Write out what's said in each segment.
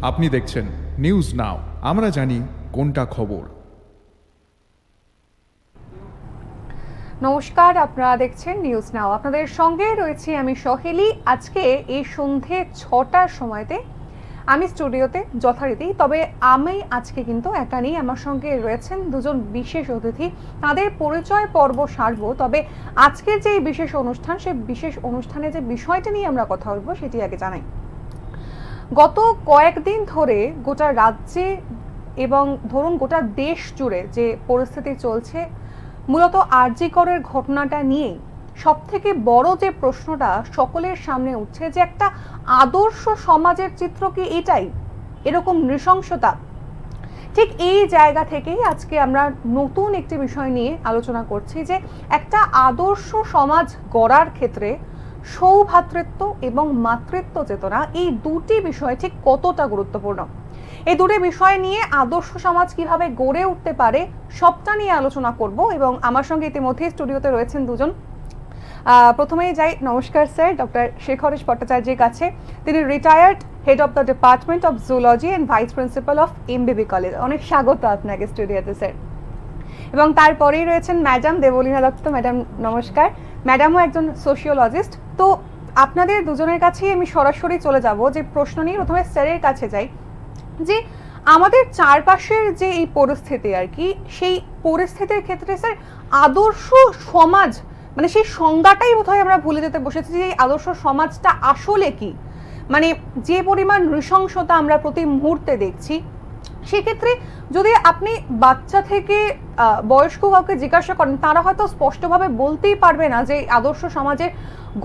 আপনি দেখছেন news now, আমরা জানি কোনটা খবর। নমস্কার, আপনারা দেখছেন নিউজ নাও, আপনাদের সঙ্গে রয়েছি আমি সহেলি। আজকে এই সন্ধে 6টার সময়তে আমি স্টুডিওতে যথারীতি, তবে আমি আজকে কিন্তু একা নেই, আমার সঙ্গে রয়েছেন দুজন বিশেষ অতিথি। তাদের পরিচয় পর্ব সারবো, তবে আজকের যে বিশেষ অনুষ্ঠান, সেই বিশেষ অনুষ্ঠানে যে বিষয়টা নিয়ে আমরা কথা বলবো সেটি আগে জানাই। গত কয়েকদিন ধরে গোটা রাজ্যে এবং ধরুন গোটা দেশ জুড়ে যে পরিস্থিতি চলছে, মূলত আরজি করের ঘটনাটা নিয়েই সবথেকে বড় যে প্রশ্নটা সকলের সামনে উঠছে, যে একটা আদর্শ সমাজের চিত্র কি এটাই, এরকম নৃশংসতা? ঠিক এই জায়গা থেকেই আজকে আমরা নতুন একটি বিষয় নিয়ে আলোচনা করছি, যে একটা আদর্শ সমাজ গড়ার ক্ষেত্রে সৌভ্রাতৃত্ব এবং মাতৃত্ব চেতনা, এই দুটি বিষয় ঠিক কতটা গুরুত্বপূর্ণ। এই দুটি বিষয় নিয়ে আদর্শ সমাজ কিভাবে গড়ে উঠতে পারে সবটা নিয়ে আলোচনা করব, এবং আমার সঙ্গে ইতিমধ্যে স্টুডিওতে রয়েছেন দুজন। প্রথমেই যাই, নমস্কার স্যার, ডক্টর শেখরেশ ভট্টাচার্যের কাছে। তিনি retired head of the department of zoology and vice principal of এমবিবি college. অনেক স্বাগত আপনাকে স্টুডিওতে স্যার। এবং তারপরেই রয়েছেন ম্যাডাম দেবলীনা দত্ত। ম্যাডাম নমস্কার। ম্যাডামও একজন সোশিওলজিস্ট। তো আপনাদের দুজনের কাছেই আমি সরাসরি চলে যাব, যে প্রশ্ন নিয়ে প্রথমে স্যারের কাছে যাই, যে আমাদের চারপাশের যে এই পরিস্থিতি আর কি, সেই পরিস্থিতির ক্ষেত্রে স্যার আদর্শ সমাজ মানে সেই সংজ্ঞাটাই বোধহয় আমরা ভুলে যেতে বসেছি, যে এই আদর্শ সমাজটা আসলে কি। মানে যে পরিমাণ নৃশংসতা আমরা প্রতি মুহূর্তে দেখছি, সেক্ষেত্রে যদি আপনি বাচ্চা থেকে বয়স্ক কাউকে জিজ্ঞাসা করেন, তারা হয়তো স্পষ্টভাবে বলতেই পারবে না যে আদর্শ সমাজের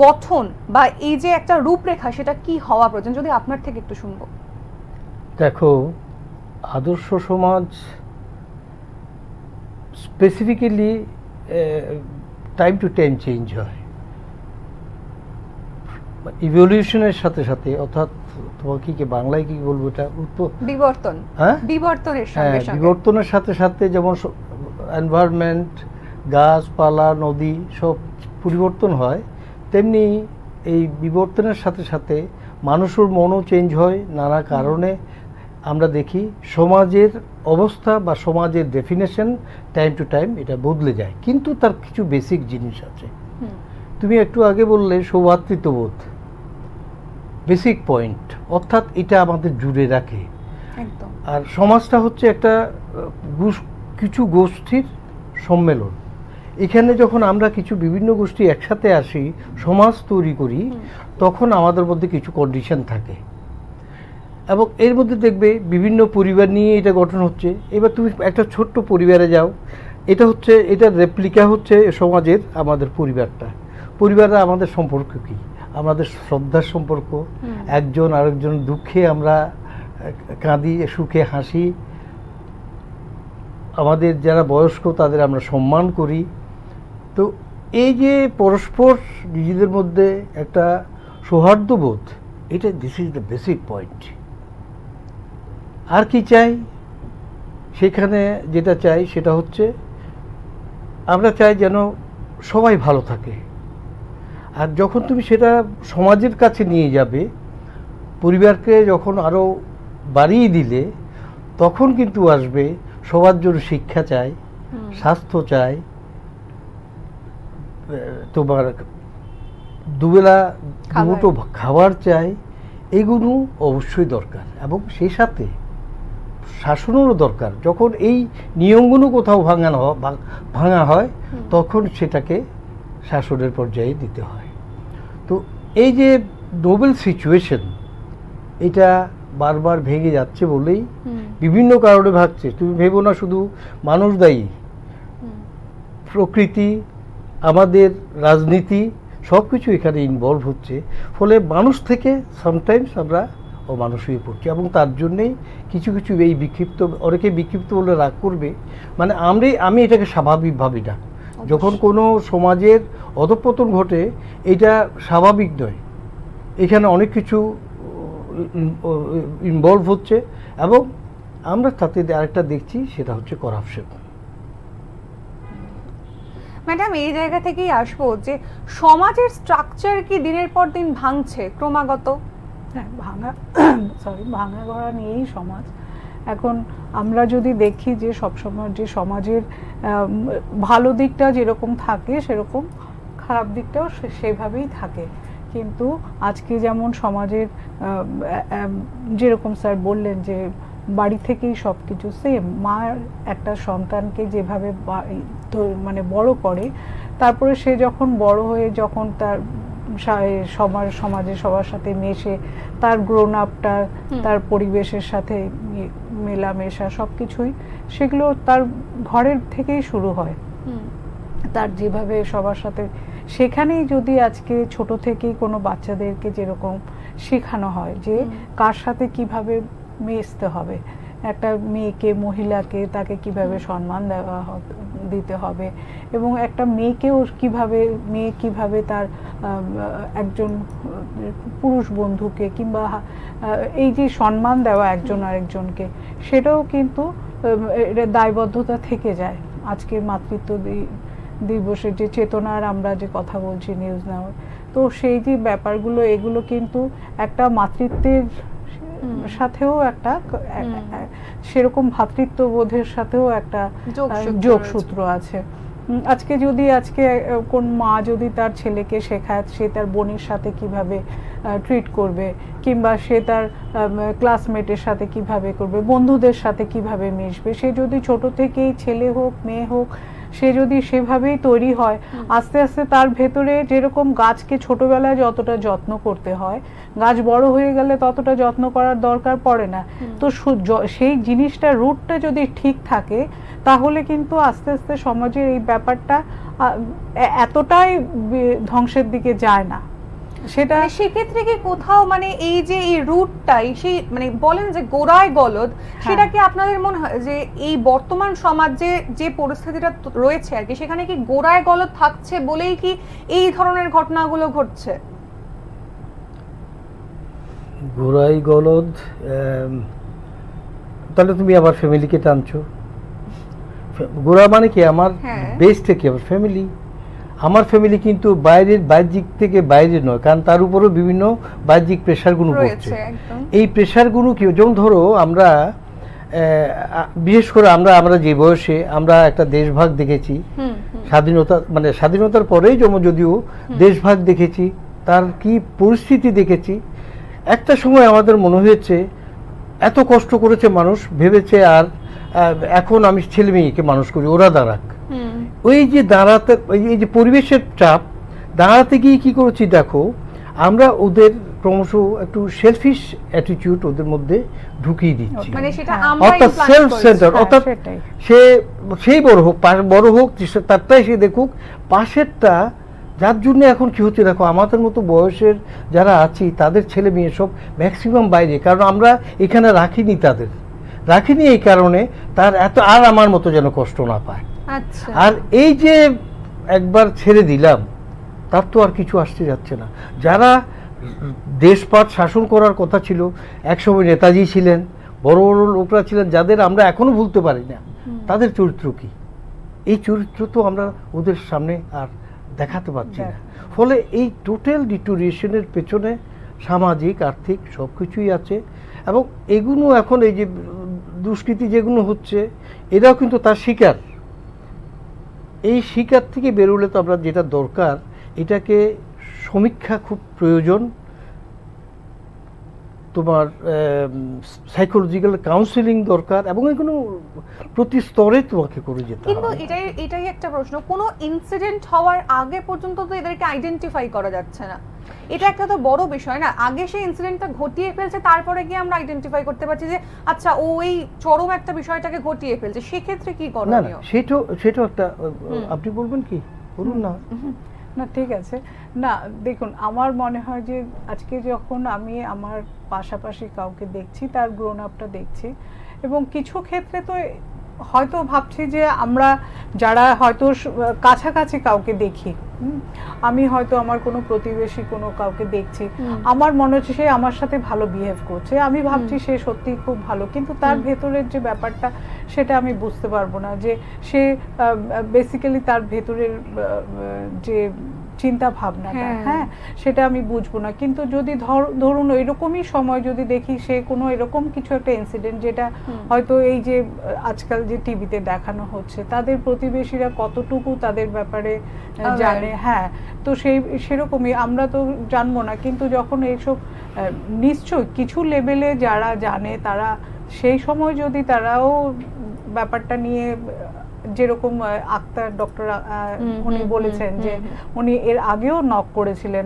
গঠন বা এই যে একটা রূপরেখা, সেটা কি হওয়া প্রয়োজন। যদি আপনার থেকে একটু শুনবো। দেখো, আদর্শ সমাজ specifically time to time change হয়, ইভলিউশনের সাথে সাথে, অর্থাৎ তোমাকে কি বাংলায় কি বলবো, এটা বিবর্তন, হ্যাঁ, বিবর্তনের সাথে সাথে যেমন এনভায়রনমেন্ট, গাছপালা, নদী সব পরিবর্তন হয়, তেমনি এই বিবর্তনের সাথে সাথে মানুষের মনও চেঞ্জ হয়। নানা কারণে আমরা দেখি সমাজের অবস্থা বা সমাজের ডেফিনেশন টাইম টু টাইম এটা বদলে যায়, কিন্তু তার কিছু বেসিক জিনিস আছে। তুমি একটু আগে বললে সৌভ্রাতৃত্ববোধ, বেসিক পয়েন্ট, অর্থাৎ এটা আমাদের জুড়ে রাখে। আর সমাজটা হচ্ছে একটা কিছু গোষ্ঠীর সম্মেলন। এখানে যখন আমরা কিছু বিভিন্ন গোষ্ঠী একসাথে আসি, সমাজ তৈরি করি, তখন আমাদের মধ্যে কিছু কন্ডিশন থাকে, এবং এর মধ্যে দেখবে বিভিন্ন পরিবার নিয়ে এটা গঠন হচ্ছে। এবার তুমি একটা ছোট্ট পরিবারে যাও, এটার রেপ্লিকা হচ্ছে সমাজের আমাদের পরিবাররা আমাদের সম্পর্ক কি, আমাদের শ্রদ্ধার সম্পর্ক, একজন আরেকজন দুঃখে আমরা কাঁদি, সুখে হাসি, আমাদের যারা বয়স্ক তাদের আমরা সম্মান করি। তো এই যে পরস্পর নিজেদের মধ্যে একটা সৌহার্দ্যবোধ, এটা this is the basic point. আর কি চাই? সেখানে যেটা চাই সেটা হচ্ছে আমরা চাই যেন সবাই ভালো থাকে। আর যখন তুমি সেটা সমাজের কাছে নিয়ে যাবে, পরিবারকে যখন আরও বাড়িয়ে দিলে, তখন কিন্তু আসবে সবার জন্য শিক্ষা চাই, স্বাস্থ্য চাই, তোমার দুবেলা দুটো খাবার চাই। এগুলো অবশ্যই দরকার, এবং সেই সাথে শাসনেরও দরকার। যখন এই নিয়মগুলো কোথাও ভাঙা হয়, তখন সেটাকে শাসনের পর্যায়ে দিতে হয়। তো এই যে নোবেল সিচুয়েশন, এটা বারবার ভেঙে যাচ্ছে বলেই বিভিন্ন কারণে ভাগছে। তুমি ভেবো না শুধু মানুষ দায়ী, প্রকৃতি, আমাদের রাজনীতি সব কিছু এখানে ইনভলভ হচ্ছে। ফলে মানুষ থেকে সামটাইমস আমরা অমানুষ হয়ে পড়ছি, এবং তার জন্যেই কিছু কিছু এই অনেকে বিক্ষিপ্ত বলে রাগ করবে, মানে আমি এটাকে স্বাভাবিক ভাবি না। যখন কোনো সমাজের অধঃপতন ঘটে, এটা স্বাভাবিক নয়, এখানে অনেক কিছু ইনভলভ হচ্ছে, এবং আমরা তাতে আরেকটা দেখছি, সেটা হচ্ছে করাপশন। ম্যাডাম, এই জায়গা থেকেই আসবো, যে সমাজের স্ট্রাকচার কি দিনের পর দিন ভাঙছে ক্রমাগত? হ্যাঁ, ভাঙা গড়া নিয়েই সমাজ। এখন আমরা যদি দেখি যে সবসময় যে সমাজের ভালো দিকটা যেরকম থাকে সেরকম খারাপ দিকটাও সেভাবেই থাকে, কিন্তু আজকে যেমন সমাজের যেরকম স্যার বললেন যে বাড়ি থেকেই সব কিছু সেম, মা একটা সন্তানকে যেভাবে মানে বড় করে, তারপরে সে যখন বড় হয়ে যখন তার সমাজে সবার সাথে মেশে, তার গ্রোন আপটা, তার পরিবেশের সাথে মেলামেশা সবকিছুই সেগুলো তার ঘরের থেকেই শুরু হয়। তার যেভাবে সবার সাথে, সেখানেই যদি আজকে ছোট থেকেই কোনো বাচ্চাদেরকে যেরকম শেখানো হয় যে কার সাথে কিভাবে মিশতে হবে, একটা মেয়েকে মহিলাকে তাকে কিভাবে সম্মান দিতে হবে, এবং একটা মেয়ে কিভাবে তার একজন পুরুষ বন্ধুকে কিংবা এই যে সম্মান দেওয়া একজন আরেকজনকে, সেটাও কিন্তু দায়বদ্ধতা থেকে যায়। আজকে মাতৃত্ব দিবসের যে চেতনার আমরা যে কথা বলছি নিউজ নাও, তো সেই যে ব্যাপারগুলো এগুলো কিন্তু একটা মাতৃত্বের সাথেও একটা সেরকম ভ্রাতৃত্ববোধের সাথেও একটা যোগসূত্র আছে। আজকে কোন মা যদি তার ছেলেকে শেখায় সে তার বোনের সাথে কিভাবে ট্রিট করবে, কিংবা সে তার ক্লাসমেটের সাথে কিভাবে করবে, বন্ধুদের সাথে কিভাবে মিশবে, সে যদি ছোট থেকেই ছেলে হোক মেয়ে হোক সে যদি সেভাবেই তৈরি হয়, আস্তে আস্তে তার ভেতরে যেরকম গাছকে ছোটবেলায় যতটা যত্ন করতে হয়, গাছ বড় হয়ে গেলে ততটা যত্ন করার দরকার পড়ে না। তো সেই জিনিসটা রুটটা যদি ঠিক থাকে তাহলে কিন্তু আস্তে আস্তে সমাজের এই ব্যাপারটা এতটাই ধ্বংসের দিকে যায় না। সেটা সেক্ষেত্রে কি কোথাও মানে এই যে এই রুটটাই সেই মানে বলেন যে গোড়ায় গলদ, সেটা কি আপনাদের মনে হয় যে এই বর্তমান সমাজে যে পরিস্থিতিটা রয়েছে আর কি, সেখানে কি গোড়ায় গলদ থাকছে বলেই কি এই ধরনের ঘটনাগুলো ঘটছে? গোড়ায় গলদ, তাহলে তুমি আবার ফ্যামিলিকে টানছো। গোড়া মানে কি আমার বেসটা কি আমার ফ্যামিলি। আমার ফ্যামিলি কিন্তু বাহ্যিক থেকে বাইরে নয়, কারণ তার উপরও বিভিন্ন বাহ্যিক প্রেশারগুলো পড়ছে। এই প্রেশারগুলো কি, যেমন ধরো আমরা বিশেষ করে আমরা যে বয়সে আমরা একটা দেশভাগ দেখেছি, স্বাধীনতার পরেই যদিও দেশভাগ দেখেছি, তার কি পরিস্থিতি দেখেছি। একটা সময় আমাদের মনে হয়েছে এত কষ্ট করেছে মানুষ, ভেবেছে আর এখন আমি ছেলে মেয়েকে মানুষ করি, ওরা দাঁড়াক। ওই যে দাঁড়াতে, এই যে পরিবেশের চাপ, দাঁড়াতে গিয়ে কি করেছি দেখো, আমরা ওদের ক্রমশ একটু সেলফিশ অ্যাটিটিউড ওদের মধ্যে ঢুকিয়ে দিচ্ছি, অর্থাৎ সেলফ সেন্টার, অর্থাৎ সেই বড় হোক তারটাই সে দেখুক, পাশেরটা। যার জন্য এখন কি হচ্ছে দেখো, আমাদের মতো বয়সের যারা আছি তাদের ছেলে মেয়ে সব ম্যাক্সিমাম বাইরে, কারণ আমরা এখানে রাখিনি এই কারণে তার এত আর আমার মতো যেন কষ্ট না পায়। আর এই যে একবার ছেড়ে দিলাম, তার তো আর কিছু আসতে যাচ্ছে না। যারা দেশপাট শাসন করার কথা ছিল, একসময় নেতাজি ছিলেন, বড় বড় লোকরা ছিলেন, যাদের আমরা এখনো ভুলতে পারি না, তাদের চরিত্র কি, এই চরিত্র তো আমরা ওদের সামনে আর দেখাতে পারছি না। ফলে এই টোটাল ডিটোরিয়েশনের পেছনে সামাজিক আর্থিক সব কিছুই আছে, এবং এগুলো এখন এই যে দুষ্কৃতি যেগুলো হচ্ছে এরাও কিন্তু তার শিকার। এই শিকার থেকে বেরোলে তো আমরা যেটা দরকার, এটাকে সমীক্ষা খুব প্রয়োজন, তোমার সাইকোলজিক্যাল কাউন্সিলিং দরকার, এবং এগুলো প্রতি স্তরে তোমাকে করে যেতে হবে। কিন্তু এটাই একটা প্রশ্ন, কোনো ইনসিডেন্ট হওয়ার আগে পর্যন্ত তো এদেরকে আইডেন্টিফাই করা যাচ্ছে না, এটা একটা তো বড় বিষয় না। আগে সেই ইনসিডেন্টটা ঘটিয়ে ফেলছে, তারপরে গিয়ে আমরা আইডেন্টিফাই করতে পারছি যে আচ্ছা ও এই চরম একটা বিষয়টাকে ঘটিয়ে ফেলছে, সেক্ষেত্রে কি করণীয়? না, সেটা একটা, আপনি বলবেন কি, বলুন না। না ঠিক আছে, না দেখুন, আমার মনে হয় যে আজকে যখন আমি আমার পাশাপাশি কাউকে দেখছি, তার গ্রোন আপটা দেখছি, এবং কিছু ক্ষেত্রে তো হয়তো ভাবছি যে আমরা যারা হয়তো কাছাকাছি কাউকে দেখি, আমি হয়তো আমার কোনো প্রতিবেশী কোনো কাউকে দেখছি, আমার মনে হচ্ছে সে আমার সাথে ভালো বিহেভ করছে, আমি ভাবছি সে সত্যি খুব ভালো, কিন্তু তার ভেতরের যে ব্যাপারটা সেটা আমি বুঝতে পারবো না, যে সে বেসিক্যালি তার ভেতরের যে চিন্তা ভাবনাটা, হ্যাঁ। হ্যাঁ, সেটা আমি বুঝবো না। কিন্তু যদি ধরুন এরকমই সময় যদি দেখি সে কোনো এরকম কিছু একটা ইনসিডেন্ট যেটা হয়তো এই যে আজকাল যে টিভিতে দেখানো হচ্ছে, তাদের প্রতিবেশীরা কতটুকু তাদের ব্যাপারে জানে, হ্যাঁ, তো সেরকমই আমরা তো জানবো না, কিন্তু যখন এইসব নিশ্চয় কিছু লেভেলে যারা জানে তারা সেই সময় যদি তারাও ব্যাপারটা নিয়ে যেরকম আক্তার ডক্টর উনি বলেছেন যে উনি এর আগেও নক করেছিলেন,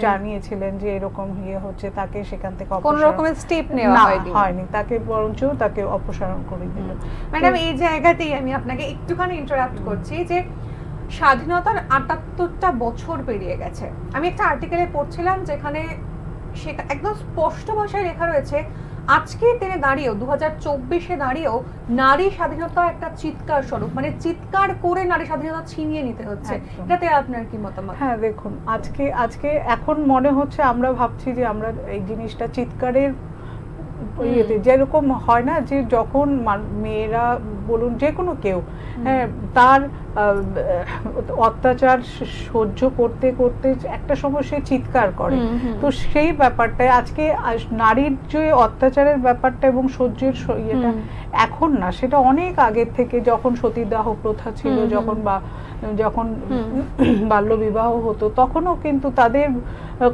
জানিয়েছিলেন যে এরকম হচ্ছে, তাকে সেখান থেকে কোন রকমের স্টেপ নেওয়া হয়নি, তাকে বরঞ্চ তাকে অপসারণ করে দিল। ম্যাডাম এই জায়গাতেই আমি আপনাকে একটুখানি ইন্টারাপ্ট করছি যে স্বাধীনতার ৭৮টা বছর পেরিয়ে গেছে। আমি একটা আর্টিকেলে পড়ছিলাম যেখানে একদম স্পষ্ট ভাষায় লেখা রয়েছে আজকের দিনে দাঁড়িয়েও 2024-এ দাঁড়িয়েও নারী স্বাধীনতা একটা চিৎকার স্বরূপ, মানে চিৎকার করে নারী স্বাধীনতা ছিনিয়ে নিতে হচ্ছে। এটাতে আপনার কি মতামত? হ্যাঁ, দেখুন আজকে এখন মনে হচ্ছে আমরা ভাবছি যে আমরা এই জিনিসটা চিৎকারের ইয়েতে যেরকম হয় না যে যখন মেয়েরা বলুন যে কোনো কেউ, হ্যাঁ, তার অত্যাচার সহ্য করতে করতে একটা সময় সে চিৎকার করে, তো সেই ব্যাপারটায় আজকে নারীর যে অত্যাচারের ব্যাপারটা এবং সহ্যের ইয়েটা এখন না, সেটা অনেক আগের থেকে, যখন সতীদাহ প্রথা ছিল, যখন বাল্যবিবাহ হতো, তখনও কিন্তু তাদের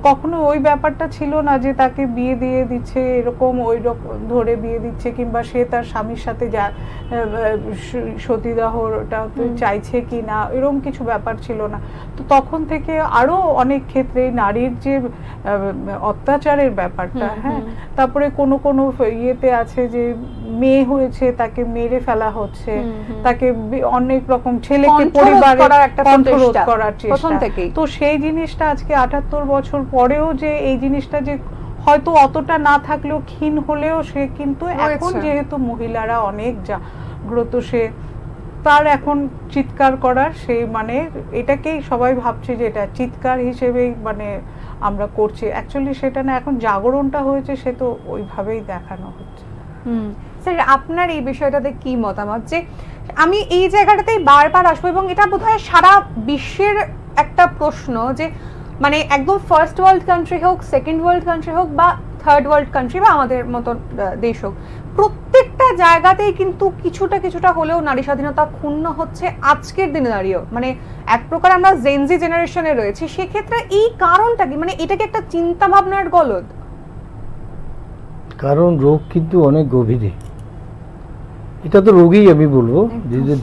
কখনো ওই ব্যাপারটা ছিল না যে তাকে বিয়ে দিয়ে দিচ্ছে এরকম ওই রকম ধরে বিয়ে দিচ্ছে, কিংবা সে তার স্বামীর সাথে যা সতীদাহটা চাইছে কি না, এরকম কিছু ব্যাপার ছিল না। তো তখন থেকে আরো অনেক ক্ষেত্রে নারীর যে অত্যাচারের ব্যাপারটা, হ্যাঁ, তারপরে কোনো ইয়েতে আছে যে মেয়ে হয়েছে তাকে মেরে ফেলা হচ্ছে, তাকে অনেক রকম ছেলেকে পরিবারে কন্ট্রোল করার চেষ্টা, তো সেই জিনিসটা আজকে ৭৮ বছর পরেও যে এই জিনিসটা যে হয়তো অতটা না থাকলেও ক্ষীণ হলেও সে কিন্তু এখন যেহেতু মহিলারা অনেক জাগ্রত, সে তার এখন চিৎকার করার সেই মানে এটাকেই সবাই ভাবছে যে এটা চিৎকার হিসেবেই মানে আমরা করছি, অ্যাকচুয়ালি সেটা না, এখন জাগরণটা হয়েছে সে তো ওইভাবেই দেখানো হচ্ছে। স্যার আপনার এই বিষয়টাতে কি মতামত? যে আমি এই জায়গাটাতেই বারবার আসবো এবং এটা বোধহয় সারা বিশ্বের একটা প্রশ্ন, যে মানে একদম ফার্স্ট ওয়ার্ল্ড কান্ট্রি হোক, সেকেন্ড ওয়ার্ল্ড কান্ট্রি হোক বা থার্ড ওয়ার্ল্ড কান্ট্রি বা আমাদের মতো দেশ হোক, প্রত্যেকটা জায়গাতেই কিন্তু কিছুটা হলেও নারী স্বাধীনতা ক্ষুণ্ণ হচ্ছে আজকের দিনে দাঁড়িয়েও। মানে এক প্রকার আমরা জেনজি জেনারেশনে রয়েছি, সেক্ষেত্রে এই কারণটা কি? মানে এটা কি একটা চিন্তা ভাবনার গলদ? কারণ রোগ কিন্তু অনেক গভীরে, এটা তো রোগই আমি বলবো,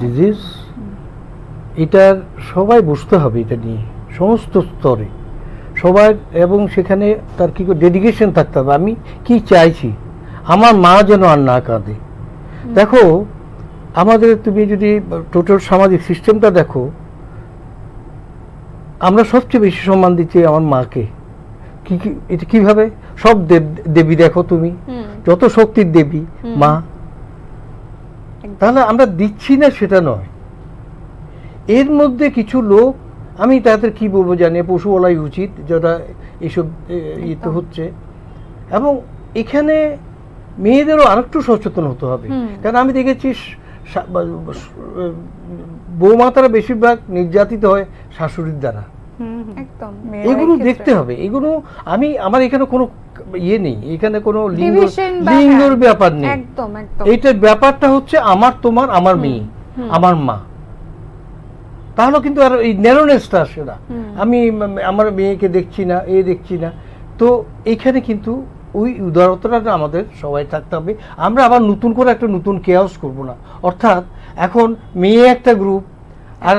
ডিজিজ। এটার সবাই বুঝতে হবে এটা নিয়ে, সমস্ত স্তরে সবাই, এবং সেখানে তার কি ডেডিকেশন থাকতে হবে। আমি কি চাইছি আমার মা যেন আর না কাঁদে। দেখো আমাদের, তুমি যদি টোটাল সামাজিক সিস্টেমটা দেখো, আমরা সবচেয়ে বেশি সম্মান দিচ্ছি আমার মাকে। এটা কিভাবে? সব দেবী দেখো তুমি, যত শক্তির দেবী মা, তাহলে আমরা দিচ্ছি না সেটা নয়। এর মধ্যে কিছু লোক, আমি তাদের কি বলবো জানি, পশু বলাই উচিত যারা এইসব ইয়েতে হচ্ছে। এবং এখানে মেয়েদেরও আরেকটু সচেতন হতে হবে, কারণ আমি দেখেছি বৌমাতারা বেশিরভাগ নির্যাতিত হয় শাশুড়ির দ্বারা। এগুলো দেখতে হবে, এগুলো আমার এখানে কোনো ইয়ে নেই, এখানে কোনো লিঙ্গের ব্যাপার নেই। এইটার ব্যাপারটা হচ্ছে আমার, তোমার, আমার মেয়ে, আমার মা, তাহলে কিন্তু আর এই ন্যারোনেসটা আসে না। আমি আমার মেয়েকে দেখছি না, দেখছি না, তো এইখানে কিন্তু ওই উদারতাটা আমাদের সবাই থাকতে হবে। আমরা আবার নতুন করে একটা নতুন কেয়াস করব না। অর্থাৎ এখন মেয়ে একটা গ্রুপ আর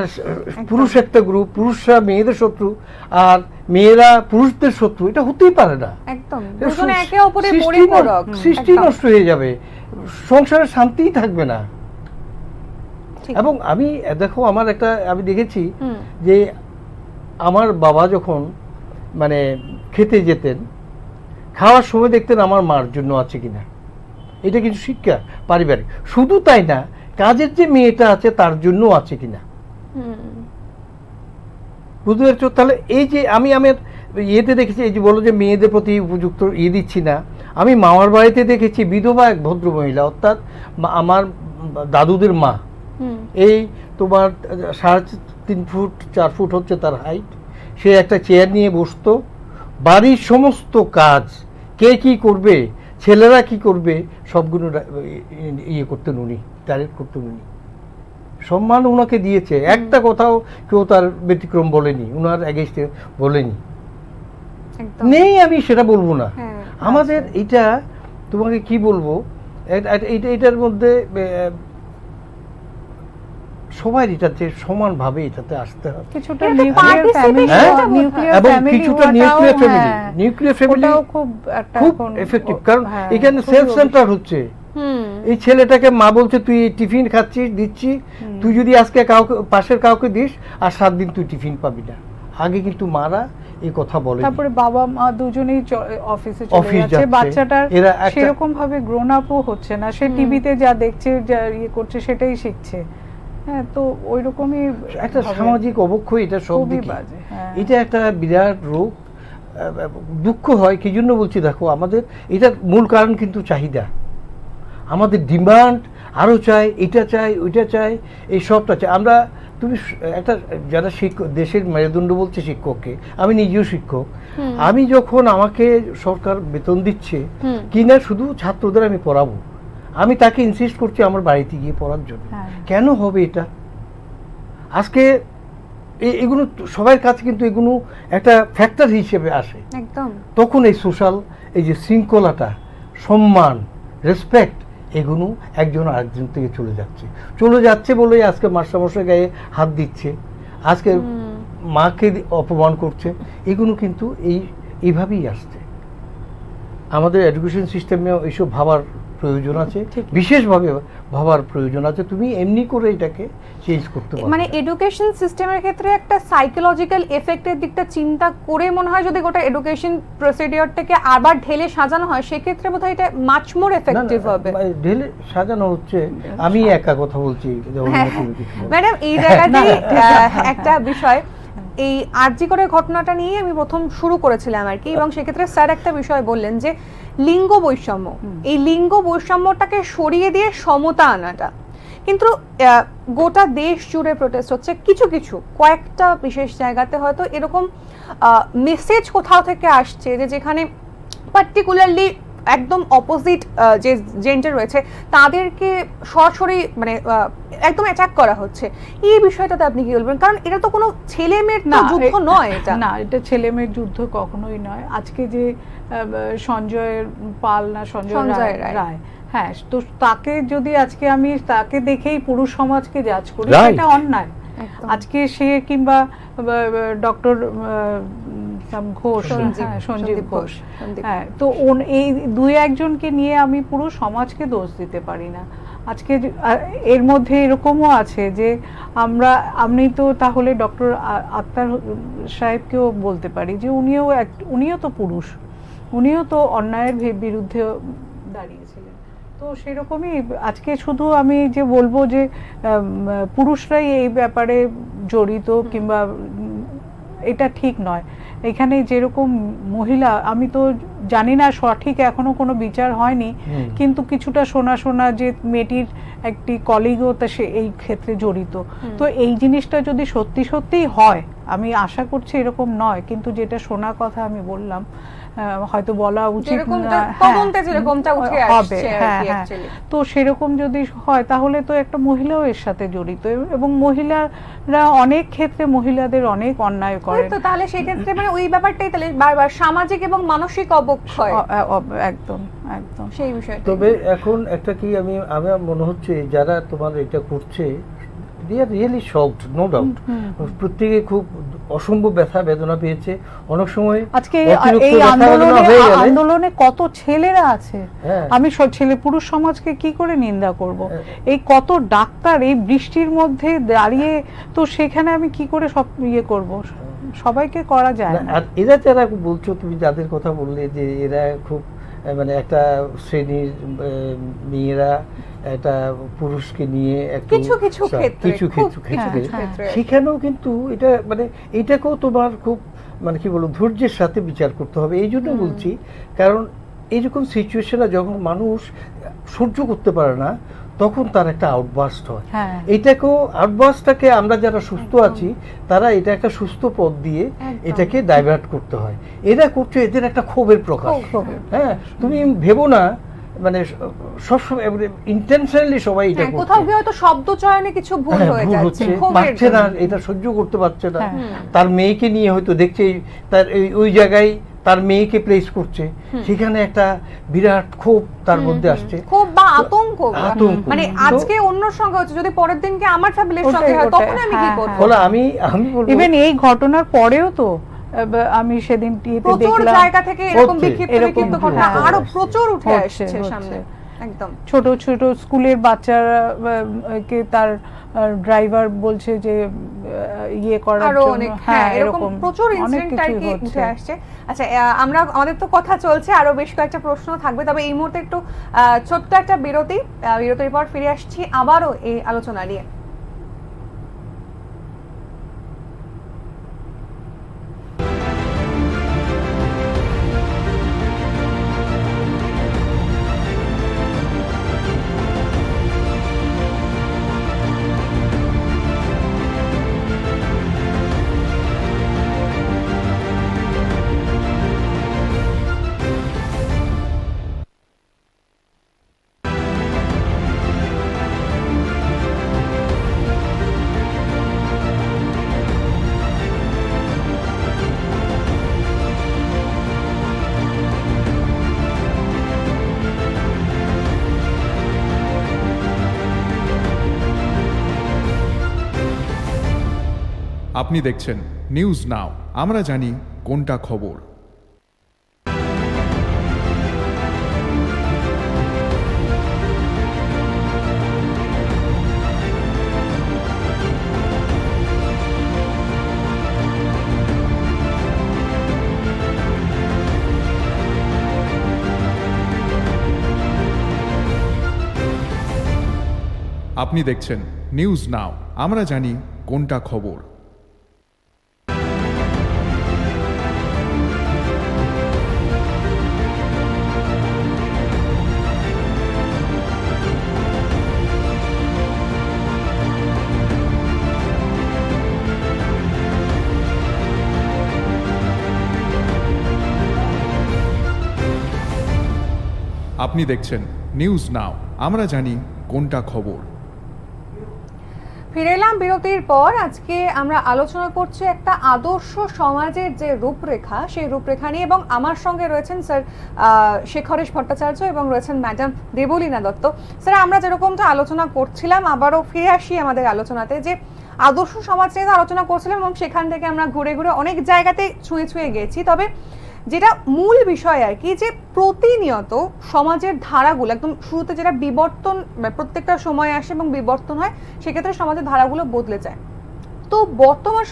পুরুষ একটা গ্রুপ, পুরুষরা মেয়েদের শত্রু আর মেয়েরা পুরুষদের শত্রু, এটা হতেই পারে না। সৃষ্টি নষ্ট হয়ে যাবে, সংসারের শান্তিই থাকবে না। এবং আমি দেখো আমি দেখেছি যে আমার বাবা যখন মানে খেতে যেতেন, খাওয়ার সময় দেখতেন আমার মার জন্য আছে কিনা। এটা কিন্তু শিক্ষা পারিবারিক। শুধু তাই না, কাজের যে মেয়েটা আছে তার জন্য আছে কিনা, বুঝতে পারছো? তাহলে এই যে আমি ইয়েতে দেখেছি, এই যে বলো যে মেয়েদের প্রতি উপযুক্ত দিচ্ছি না, আমি মামার বাড়িতে দেখেছি বিধবা এক ভদ্র মহিলা, অর্থাৎ আমার দাদুদের মা, এই তোমার 3.5 ফুট 4 ফুট হচ্ছে তার হাইট, সে একটা চেয়ার নিয়ে বসতো, বাড়ির সমস্ত কাজ কে কি করবে, ছেলেরা কি করবে, সবগুলো ইয়ে করতেন উনি, ডাইরেক্ট করতেন উনি। সম্মান ওনাকে দিয়েছে, একটা কথাও কেউ তার ব্যতিক্রম বলেনি, ওনার এগেইনস্টে বলেনি। একদম। নেই, আমি সেটা বলবো না। হ্যাঁ, আমাদের এটা তোমাকে কি বলবো, এটার মধ্যে সবাই এটাতে সমানভাবে এটাতে আসতে হবে। কিছুটা এটা তো নিউক্লিয়ার ফ্যামিলি, participation নিউক্লিয়ার এবং ফ্যামিলি, কিছুটা নিউক্লিয়ার ফ্যামিলি, নিউক্লিয়ার ফ্যামিলি ওটাও খুব একটা খুব এখন এফেক্টিভ, কারণ হ্যাঁ, এখানে খুবই সেলফ সেন্টার হচ্ছে। হুম। এই ছেলেটাকে মা বলছে তুই টিফিন খাচ্ছিস, দিচ্ছি, তুই যদি আজকে কাউকে পাশের কাউকে দিস আর 7 দিন তুই টিফিন পাবি না। আগে কিন্তু মারা এই কথা বলে। তারপরে বাবা মা দুজনেই অফিসে চলে অফিস যাচ্ছে, যাচ্ছে। বাচ্চাটার এরা একটা- সেরকম ভাবে গ্রোন আপও হচ্ছে না, সে টিভিতে যা দেখছে, যা ইয়ে করছে সেটাই শিখছে। হ্যাঁ, তো ওই রকমই একটা সামাজিক অবক্ষয়, এটা সব খুবই দিকে। বাজে, হ্যাঁ। এটা একটা বিরাট রোগ। দুঃখ হয় কি জন্য বলছি, দেখো আমাদের এটার মূল কারণ কিন্তু চাহিদা, আমাদের ডিমান্ড আরও চাই, এটা চাই, ওইটা চাই, এই সবটা চাই আমরা। তুমি একটা যারা শিক্ষক, দেশের মেরুদণ্ড বলছে শিক্ষককে, আমি নিজেও শিক্ষক। আমি যখন আমাকে সরকার বেতন দিচ্ছে কিনা শুধু ছাত্রদের আমি পড়াবো, আমি তাকে ইনসিস্ট করছি আমার বাড়িতে গিয়ে পড়ার জন্য। হ্যাঁ। কেন হবে এটা? আজকে এগুলো সবার কাছে কিন্তু এগুলো একটা ফ্যাক্টর হিসেবে আসে। একদম। তখন এই সোশ্যাল, এই যে শৃঙ্খলাটা, সম্মান, রেসপেক্ট, এগুলো একজন আরেকজন থেকে চলে যাচ্ছে বলেই আজকে মাস্টারমশাই গায়ে হাত দিচ্ছে, আজকে মাকে অপমান করছে। এগুলো কিন্তু এইভাবেই আসছে। আমাদের এডুকেশন সিস্টেমে এইসব ভাবার প্রয়োজন আছে, বিশেষভাবে ভাবার প্রয়োজন আছে। তুমি এমনি করে এটাকে চেঞ্জ করতে পারো। মানে এডুকেশন সিস্টেমের ক্ষেত্রে একটা সাইকোলজিক্যাল এফেক্টের দিকটা চিন্তা করে মনে হয় যদি গোটা এডুকেশন প্রসিডিওরটাকে আবার ঢেলে সাজানো হয়, সেক্ষেত্রে বোধহয় এটা মাচ মোর এফেক্টিভ হবে। ঢেলে সাজানো হচ্ছে, আমি একা কথা বলছি। ম্যাডাম, এই জায়গাতেই একটা বিষয়, এই আরজি করের ঘটনাটা নিয়ে আমি প্রথম শুরু করেছিলাম আর কি, এবং সেক্ষেত্রে স্যার একটা বিষয় বললেন যে লিঙ্গ বৈষম্য, এই লিঙ্গ বৈষম্যটাকে সরিয়ে দিয়ে সমতা আনাটা। কিন্তু গোটা দেশ জুড়ে প্রোটেস্ট হচ্ছে, কিছু কিছু কয়েকটা বিশেষ জায়গাতে হয়তো এরকম মেসেজ কোথাও থেকে আসছে যে যেখানে পার্টিকুলারলি একদম অপোজিট যে জেন্ডার রয়েছে তাদেরকে সরাসরি মানে একদম অ্যাটাক করা হচ্ছে। এই বিষয়টাতে আপনি কি বলবেন? কারণ এটা তো কোনো ছেলে মেয়ের যুদ্ধ নয়, এটা না, এটা ছেলে মেয়ের যুদ্ধ কখনোই নয়। আজকে যে সঞ্জয় পাল না সঞ্জয় রায়, হ্যাঁ, তো তাকে যদি আজকে আমি তাকে দেখেই পুরুষ সমাজকে জাজ করি, এটা অন্যায়। আজকে সে কিংবা ডক্টর ঘোষ, সঞ্জীব ঘোষ, হ্যাঁ, তো এই দুই একজনকে নিয়ে আমি পুরো সমাজকে দোষ দিতে পারি না। আজকে এর মধ্যে এরকমও আছে যে আমি তো তাহলে ডক্টর আক্তার সাহেবকেও বলতে পারি যে উনিও তো পুরুষ, উনিও তো অন্যায়ের বিরুদ্ধে দাঁড়িয়েছিলেন। তো সেরকমই আজকে শুধু আমি যে বলবো যে পুরুষরাই এই ব্যাপারে জড়িত কিংবা এটা ঠিক নয়। এখানে যেরকম মহিলা, আমি তো জানি না সঠিক এখনো কোনো বিচার হয়নি, কিন্তু কিছুটা শোনা যে মেয়েটির একটি কলিগও তা সে এই ক্ষেত্রে জড়িত। তো এই জিনিসটা যদি সত্যি সত্যিই হয়, আমি আশা করছি এরকম নয়, কিন্তু যেটা শোনা কথা আমি বললাম, হয়তো বলা উচিত হবে। তো সেরকম যদি হয় তাহলে তো একটা মহিলাও এর সাথে জড়িত, এবং মহিলারা অনেক ক্ষেত্রে মহিলাদের অনেক অন্যায় করে। তো তাহলে সেক্ষেত্রে মানে ওই ব্যাপারটাই তাহলে বারবার সামাজিক এবং মানসিক অবক্ষয়, একদম একদম সেই বিষয়। তবে এখন একটা কি আমার মনে হচ্ছে যারা তোমার এটা করছে, they are really shocked, no doubt. প্রত্যেকে খুব অসম্ভব ব্যথা বেদনা পেয়েছে। অনেক সময় আজকে এই আন্দোলনে কত ছেলেরা আছে, আমি পুরুষ সমাজকে কি করে নিন্দা করব? এই কত ডাক্তার এই বৃষ্টির মধ্যে দাঁড়িয়ে, তো সেখানে আমি কি করে সব ইয়ে করব? সবাইকে করা যায় না। আর এরা যারা বলছো, তুমি যাদের কথা বললে যে এরা খুব মানে একটা শ্রেণীর মেয়েরা একটা পুরুষকে নিয়ে কিছু কিছু ক্ষেত্রে সেখানেও কিন্তু এটা মানে এটাকেও তোমার খুব মানে কি বলবো ধৈর্যের সাথে বিচার করতে হবে। এই জন্য বলছি, কারণ এইরকম সিচুয়েশনে যখন মানুষ সহ্য করতে পারে না, তখন তার একটা আউটবাস্ট হয়। হ্যাঁ। এটাকেও আউটবাস্টটাকে আমরা যারা সুস্থ আছি তারা এটা একটা সুস্থ পথ দিয়ে একদম। এটাকে ডাইভার্ট করতে হয়। এরা করছে এদের একটা ক্ষোভের প্রকাশ। ক্ষোভের হ্যাঁ, তুমি ভেবো না মানে সবসময় ইন্টেনশনালি সবাই এটা হ্যাঁ, করছে। কোথাও গিয়ে হয়তো শব্দ চয়নে কিছু ভুল হ্যাঁ, হয়ে ভুল যাচ্ছে হচ্ছে, ক্ষোভের পারছে না, জন্য। এটা সহ্য করতে পারছে না। হ্যাঁ। তার মেয়েকে নিয়ে হয়তো দেখছে তার ওই জায়গায় তার মেয়েকে প্লেস করছে, সেখানে একটা বিরাট ক্ষোভ তার মধ্যে আসছে, খুব বা আতঙ্ক আতঙ্ক। মানে তো- আজকে অন্যর সঙ্গে হচ্ছে, যদি পরের দিনকে আমার ফ্যামিলির ওটাই, সঙ্গে হয় ওটাই। তখন আমি কি হ্যাঁ, করব? ফলে আমি বলবো ইভেন এই ঘটনার পরেও তো আমি সেদিন টিভিতে প্রচুর দেখলাম জায়গা থেকে এরকম হচ্ছে, বিক্ষিপ্ত এরকম বিক্ষিপ্ত ঘটনা হ্যাঁ, আরো হচ্ছে, প্রচুর উঠে হচ্ছে, আসছে হচ্ছে। সামনে। একদম ছোট ছোট স্কুলের বাচ্চারা কে তার ড্রাইভার বলছে যে ইয়ে করার আরো জন্য, অনেক, হ্যাঁ, এরকম প্রচুর অনেক ইনসিডেন্ট আর কিছুই কি হচ্ছে। উঠে আসছে। আচ্ছা, আমরা আমাদের তো কথা চলছে, আরো বেশ কয়েকটা প্রশ্ন থাকবে, তবে এই মুহূর্তে একটু ছোট্ট একটা বিরতির পর ফিরে আসছি আবারও এই আলোচনা নিয়ে। আপনি দেখছেন নিউজ নাও, আমরা জানি কোনটা খবর। আপনি দেখছেন নিউজ নাও, আমরা জানি কোনটা খবর। আপনি দেখছেন নিউজ নাও, আমরা জানি কোনটা খবর। ফিরে এলাম বিরতির পর। আজকে আমরা আলোচনা করছি একটা আদর্শ সমাজের যে রূপরেখা, সেই রূপরেখা নিয়ে, এবং আমার সঙ্গে রয়েছেন স্যার শেখরেশ ভট্টাচার্য এবং রয়েছেন ম্যাডাম দেবলীনা দত্ত। স্যার, আমরা যেরকমটা আলোচনা করছিলাম, আবারও ফিরে আসি আমাদের আলোচনাতে, যে আদর্শ সমাজ নিয়ে আলোচনা করছিলাম এবং সেখান থেকে আমরা ঘুরে ঘুরে অনেক জায়গাতে ছুঁয়ে ছুঁয়ে গেছি। তবে যেটা মূল বিষয় আর কি, যে প্রতিনিয়ত সমাজের ধারাগুলো একদম শুরুতে যেটা বিবর্তন, প্রত্যেকটা সময় আসে এবং বিবর্তন হয়, সেক্ষেত্রে সমাজের ধারাগুলো বদলে যায়। তো বর্তমান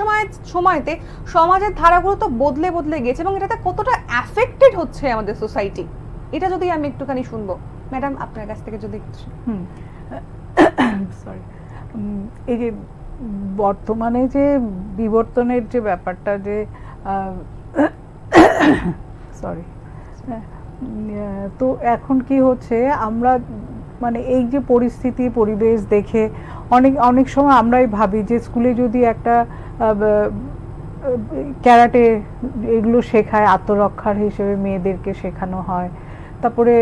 সময়তে সমাজের ধারাগুলো তো বদলে বদলে গেছে, এবং এটাতে কতটা অ্যাফেক্টেড হচ্ছে আমাদের সোসাইটি, এটা যদি আমি একটুখানি শুনবো ম্যাডাম আপনার কাছ থেকে যদি। সরি, এই যে বর্তমানে যে বিবর্তনের যে ব্যাপারটা, যে সরি, তো এখন কি হচ্ছে, আমরা মানে এই যে পরিস্থিতি পরিবেশ দেখে অনেক সময় আমরাই ভাবি যে স্কুলে যদি একটা ক্যারাটে এগুলো শেখায়, আত্মরক্ষার হিসেবে মেয়েদেরকে শেখানো হয়, তারপরে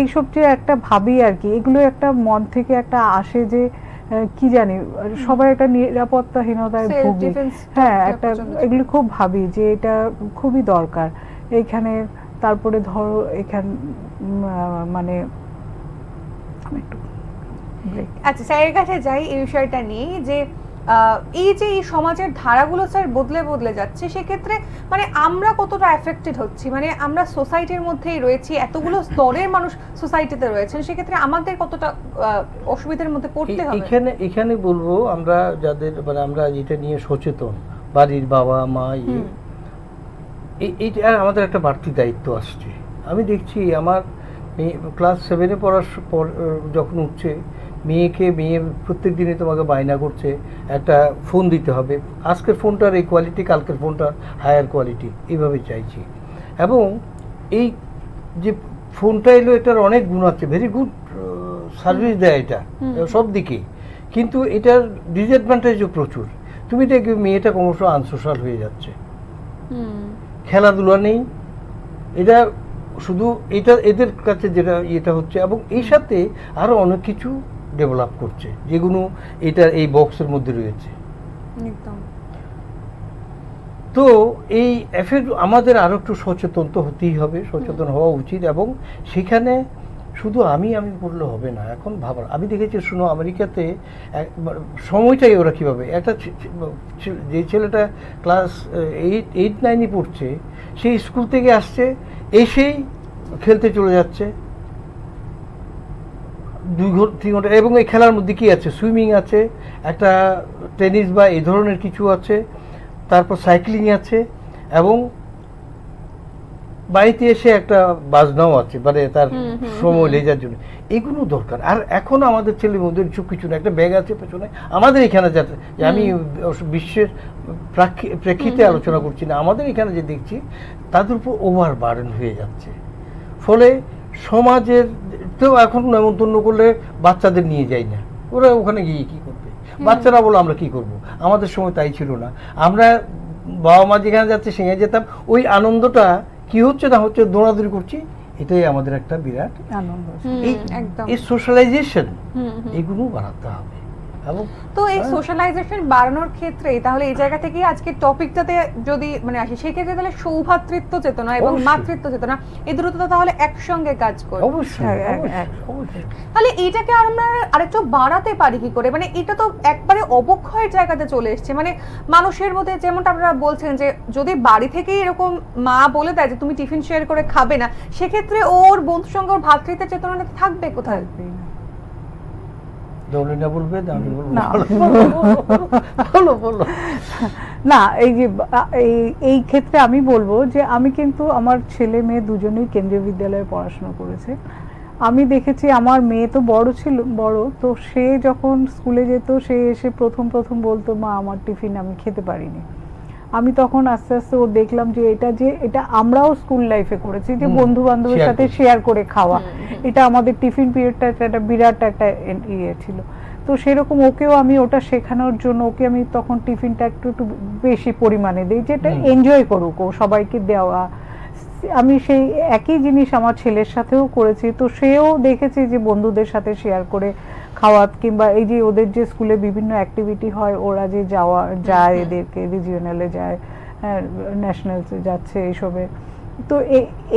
এইসব যে একটা ভাবি আর কি, এগুলো একটা মন থেকে একটা আসে যে কি জানি সবাই একটা নিরাপত্তাহীনতায় ভুগি। হ্যাঁ, একটা এগুলো খুব ভাবি যে এটা খুবই দরকার এইখানে। তারপরে ধরো এখানে মানে আচ্ছা, স্যারের কাছে যাই এই বিষয়টা নিয়ে, যে এই যে এই সমাজের ধারাগুলো স্যার বদলে বদলে যাচ্ছে, সেক্ষেত্রে মানে আমরা কতটা এফেক্টেড হচ্ছি, মানে আমরা সোসাইটির মধ্যেই রয়েছি, এতগুলো স্তরের মানুষ সোসাইটিতে রয়েছেন, সেক্ষেত্রে আমাদের কতটা অসুবিধার মধ্যে পড়তে হবে। এখানে বলবো আমরা যাদের মানে আমরা যেটা নিয়ে সচেতন, বাড়ির বাবা মা, এইটা আমাদের একটা বাড়তি দায়িত্ব আসছে। আমি দেখছি আমার ক্লাস 7-এ পড়ার পর যখন উঠছে, মেয়ে প্রত্যেক দিনে তোমাকে বায়না করছে একটা ফোন দিতে হবে, আজকের ফোনটার এই কোয়ালিটি, কালকের ফোনটার হায়ার কোয়ালিটি, এইভাবে চাইছি। এবং এই যে ফোনটা এলো, এটার অনেক গুণ আছে, ভেরি গুড সার্ভিস দেয় এটা সব দিকে, কিন্তু এটার ডিসঅ্যাডভান্টেজও প্রচুর। তুমি দেখবে মেয়েটা ক্রমশ আনসোশাল হয়ে যাচ্ছে, খেলাধুলা নেই, এটা শুধু এটা এদের কাছে যেটা এটা হচ্ছে, এবং এই সাথে আরো অনেক কিছু ডেভেলপ করছে যেগুলো এটা এই বক্সের মধ্যে রয়েছে। একদম। তো এই এফেক্ট আমাদের আরো একটু সচেতন তো হতেই হবে, সচেতন হওয়া উচিত। এবং সেখানে শুধু আমি বললে হবে না, এখন ভাবার আমি দেখেছি, শুনো আমেরিকাতে সময়টাই ওরা কীভাবে একটা যে ছেলেটা ক্লাস 8-9 পড়ছে, সেই স্কুল থেকে আসছে, এসেই খেলতে চলে যাচ্ছে 2-3 ঘন্টা। এবং এই খেলার মধ্যে কি আছে, সুইমিং আছে, একটা টেনিস বা এই ধরনের কিছু আছে, তারপর সাইক্লিং আছে, এবং বাড়িতে এসে একটা বাজনাও আছে, মানে তার সময় লেজার জন্য। এগুলো দরকার। আর এখন আমাদের ছেলের মধ্যে কিছু না, একটা ব্যাগ আছে পেছনে আমাদের এখানে, যাতে আমি বিশ্বের প্রেক্ষিতে আলোচনা করছি না, আমাদের এখানে যে দেখছি তাদের উপর ওভার বার্ডেন হয়ে যাচ্ছে। ফলে সমাজের তো এখন নেমন্তন্ন করলে বাচ্চাদের নিয়ে যায় না, ওরা ওখানে গিয়ে কি করবে, বাচ্চারা বলো আমরা কি করব। আমাদের সময় তাই ছিল না, আমরা বাবা মা যেখানে যাচ্ছে সেখানে যেতাম, ওই আনন্দটা কি হচ্ছে না হচ্ছে দৌড়াদৌড়ি করছি, এটাই আমাদের একটা বিরাট আনন্দ। এই সোশ্যালাইজেশন এগুলো বাড়াতে হবে। তো এই সোশ্যালাইজেশন বাড়ানোর ক্ষেত্রে তাহলে এই জায়গা থেকে আজকে টপিকটাতে যদি মানে আসি, সেই ক্ষেত্রে তাহলে সৌভ্রাতৃত্ব চেতনা এবং মাতৃত্ব চেতনা এই দুটো তো তাহলে একসঙ্গে কাজ করে। অবশ্যই। তাহলে এইটাকে আমরা আরেকটু বাড়াতে পারি কি করে? মানে এটা তো একবারে অবক্ষয়ের জায়গাতে চলে এসছে। মানে মানুষের মধ্যে যেমনটা আপনারা বলছেন যে যদি বাড়ি থেকেই এরকম মা বলে দেয় যে তুমি টিফিন শেয়ার করে খাবে না, সেক্ষেত্রে ওর বন্ধুর সঙ্গে ওর ভ্রাতৃত্বের চেতনাটা থাকবে কোথায়? না, এই যে এই ক্ষেত্রে আমি বলবো যে আমি কিন্তু আমার ছেলে মেয়ে দুজনেই কেন্দ্রীয় বিদ্যালয়ে পড়াশোনা করেছে। আমি দেখেছি আমার মেয়ে তো বড়, তো সে যখন স্কুলে যেত, সে এসে প্রথম বলতো মা আমার টিফিন আমি খেতে পারিনি। আমি তখন আস্তে আস্তে ও দেখলাম যে এটা আমরাও স্কুল লাইফে করেছি, যে বন্ধু বান্ধবের সাথে শেয়ার করে খাওয়া, এটা আমাদের টিফিন পিরিয়ডটা একটা বিরাট একটা ইয়ে ছিল। তো সেরকম ওকেও আমি ওটা শেখানোর জন্য ওকে আমি তখন টিফিনটা একটু বেশি পরিমাণে দিই, যেটা এনজয় করুক, ও সবাইকে দেওয়া। আমি সেই একই জিনিস আমার ছেলের সাথেও করেছি। তো সেও দেখেছে যে বন্ধুদের সাথে শেয়ার করে খাওয়া, কিংবা এই যে ওদের যে স্কুলে বিভিন্ন অ্যাক্টিভিটি হয়, ওরা যে যায় এদেরকে রিজিওনালে যায়, ন্যাশনালসে যাচ্ছে এইসবে। তো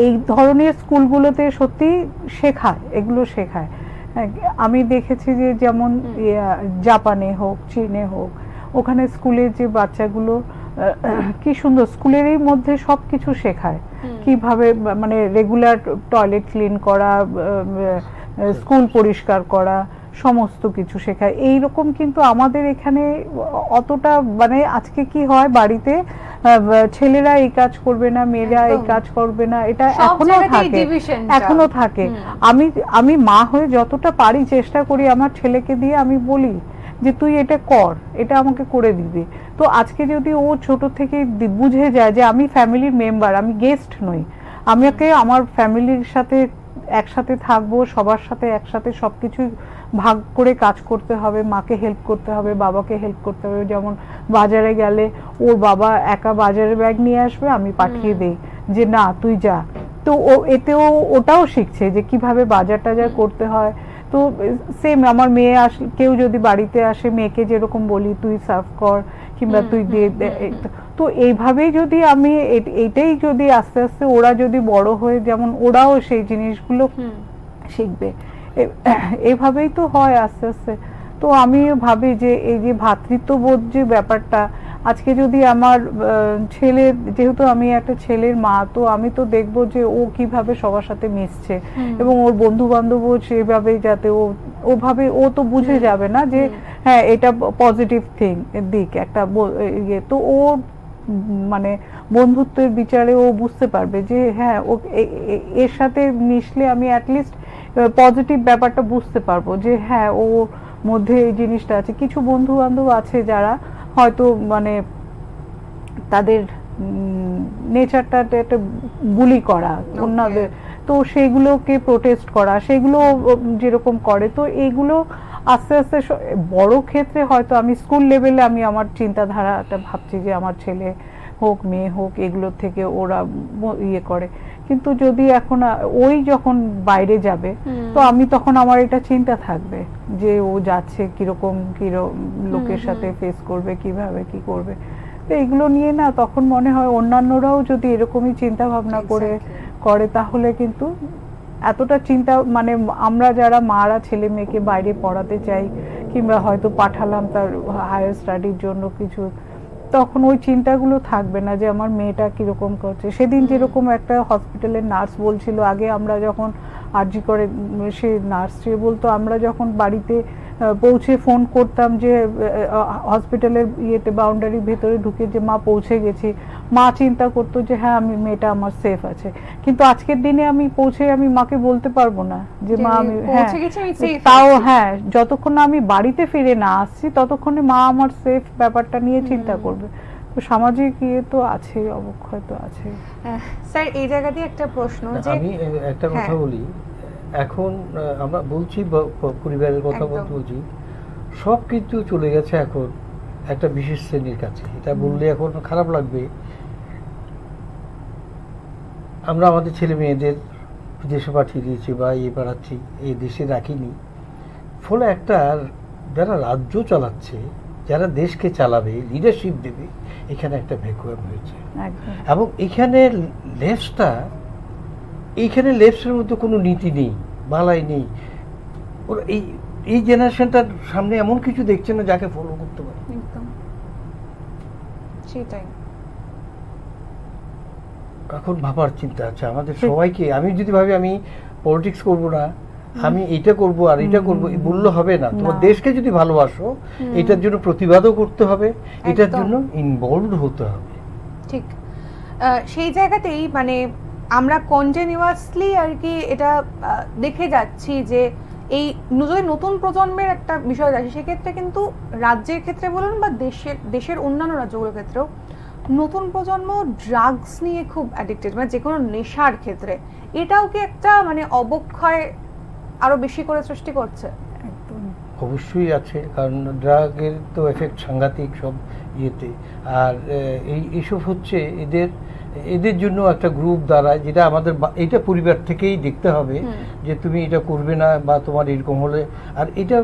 এই ধরনের স্কুলগুলোতে সত্যি এগুলো শেখায়। আমি দেখেছি যে যেমন জাপানে হোক, চীনে হোক, ওখানে স্কুলে যে বাচ্চাগুলো কি সুন্দর স্কুলেরই মধ্যে সবকিছু শেখায়, কিভাবে মানে রেগুলার টয়লেট ক্লিন করা, স্কুল পরিষ্কার করা, সমস্ত কিছু শেখায়। এইরকম কিন্তু আমাদের এখানে অতটা, মানে আজকে কি হয় বাড়িতে ছেলেরা এই কাজ করবে না, মেয়েরা এই কাজ করবে না, এটা এখনো থাকে। আমি মা হয়ে যতটা পারি চেষ্টা করি আমার ছেলেকে দিয়ে, আমি বলি যে তুই এটা কর, এটা আমাকে করে দিবি। তো আজকে যদি ও ছোট থেকে বুঝে যায় যে আমি ফ্যামিলির মেম্বার, আমি গেস্ট নই, আমাকে আমার ফ্যামিলির সাথে একসাথে থাকবো, সবার সাথে একসাথে সবকিছু ভাগ করে কাজ করতে হবে, মাকে হেল্প করতে হবে, বাবাকে হেল্প করতে হবে। যেমন বাজারে গেলে ওর বাবা একা বাজারের ব্যাগ নিয়ে আসবে, আমি পাঠিয়ে দেই যে না তুই যা। তো এতেও ওটাও শিখছে যে কিভাবে বাজার টাজার করতে হয়। তো সেম আমার মেয়ে কেউ যদি বাড়িতে আসে, মেয়েকে যেরকম বলি তুই সার্ভ কর কিংবা তুই দিয়ে, তো এইভাবেই যদি আমি এইটাই যদি আস্তে আস্তে ওরা যদি বড় হয়ে, যেমন ওরাও সেই জিনিসগুলো শিখবে, এইভাবেই তো হয় আস্তে আস্তে। তো আমি ভাবি যে এই যে ভ্রাতৃত্ববোধ যে ব্যাপারটা, আজকে যদি আমার ছেলে, যেহেতু আমি একটা ছেলের মা, তো আমি তো দেখবো যে ও কিভাবে সবার সাথে মিশছে, এবং ওর বন্ধু বান্ধবও সেভাবে, যাতে ওভাবে ও তো বুঝে যাবে না যে হ্যাঁ এটা পজিটিভ দিক একটা ইয়ে। তো ও মানে বন্ধুত্বের বিচারে ও বুঝতে পারবে যে হ্যাঁ ও এর সাথে মিশলে আমি অ্যাটলিস্ট পজিটিভ ব্যাপারটা বুঝতে পারবো, যে হ্যাঁ ও মধ্যে এই জিনিসটা আছে। কিছু বন্ধু বান্ধব আছে যারা হয়তো মানে তাদের নেচারটা একটা বুলি করা অন্যদের, তো তো সেগুলোকে প্রোটেস্ট করা, সেগুলো যেরকম করে, তো এইগুলো আস্তে আস্তে বড় ক্ষেত্রে হয়তো আমি স্কুল লেভেলে আমি আমার চিন্তাধারাটা ভাবছি যে আমার ছেলে হোক মেয়ে হোক এগুলোর থেকে ওরা ইয়ে করে, কিন্তু যদি এখন ওই যখন বাইরে যাবে তো আমি তখন আমার এটা চিন্তা থাকবে যে ও যাচ্ছে কিরকম লোকের সাথে ফেস করবে, কিভাবে কি করবে। তো এগুলো নিয়ে না তখন মনে হয় অন্যান্যরাও যদি এরকমই চিন্তা ভাবনা করে তাহলে কিন্তু এতটা চিন্তা, মানে আমরা যারা মারা ছেলে মেয়েকে বাইরে পড়াতে চাই কিংবা হয়তো পাঠালাম তার হায়ার স্টাডির জন্য কিছু, তখন ওই চিন্তাগুলো থাকবে না যে আমার মেয়েটা কিরকম করছে। সেদিন যেরকম একটা হসপিটালের নার্স বলছিল, আগে আমরা যখন আরজি করে সে নার্স সে বলতো আমরা যখন বাড়িতে পৌঁছে ফোন করতাম যে হসপিটালের ইয়েতে বাউন্ডারির ভেতরে ঢুকে যে মা পৌঁছে গেছি, মা চিন্তা করতো যে হ্যাঁ আমি মেয়েটা আমার সেফ আছে। কিন্তু আজকের দিনে আমি পৌঁছে আমি মাকে বলতে পারবো না যে মা আমি তাও হ্যাঁ যতক্ষণ না আমি বাড়িতে ফিরে না আসছি ততক্ষণে মা আমার সেফ ব্যাপারটা নিয়ে চিন্তা করবে। তো সামাজিক ইয়ে তো আছে, অবক্ষয় তো আছে। স্যার এই জায়গাতে একটা প্রশ্ন, যে আমি একটা কথা বলি, এখন আমরা বলছি পরিবারের কথা বলছি, সব কিছু চলে গেছে এখন একটা বিশেষ শ্রেণীর কাছে। এটা বললে এখন খারাপ লাগবে, আমরা আমাদের ছেলে মেয়েদের বিদেশে পাঠিয়ে দিয়েছি বা পাঠাচ্ছি, এই দেশে রাখিনি। ফলে একটা যারা রাজ্য চালাচ্ছে, যারা দেশকে চালাবে, লিডারশিপ দেবে, এখানে একটা ভ্যাকুয়াম হয়েছে। এবং এখানে লেফটের মধ্যে কোনো নীতি নেই, বালাই নেই। ওরা এই জেনারেশনটার সামনে এমন কিছু দেখছে না যাকে ফলো করতে পারে। সেটাই এখন ভাবার চিন্তা আছে আমাদের সবাইকে। আমি যদি ভাবি আমি পলিটিক্স করব না, আমি এটা করব আর এটা করব, বললে হবে না। তোমার দেশকে যদি ভালোবাসো এটার জন্য প্রতিবাদও করতে হবে, এটার জন্য ইনভলভড হতে হবে। ঠিক সেই জায়গাতেই মানে আমরা কন্টিনিউয়াসলি আর কি এটা দেখে যাচ্ছি যে এই নতুন প্রজন্মের একটা বিষয় আছে, সেক্ষেত্রে কিন্তু রাজ্যের ক্ষেত্রে বলুন বা দেশের অন্যান্য রাজ্যগুলোর ক্ষেত্রেও নতুন প্রজন্ম ড্রাগস নিয়ে খুব অ্যাডিক্টেড, মানে যে কোনো নেশার ক্ষেত্রে। এটাও কি একটা মানে অবক্ষয় আরো বেশি করে সৃষ্টি করছে? অবশ্যই আছে, কারণ ড্রাগের তো এফেক্ট সাংঘাতিক সব ইয়েতে। আর এইসব হচ্ছে এদের জন্য একটা গ্রুপ দ্বারা, যেটা আমাদের এটা পরিবার থেকেই দেখতে হবে যে তুমি এটা করবে না বা তোমার এরকম হলে। আর এটা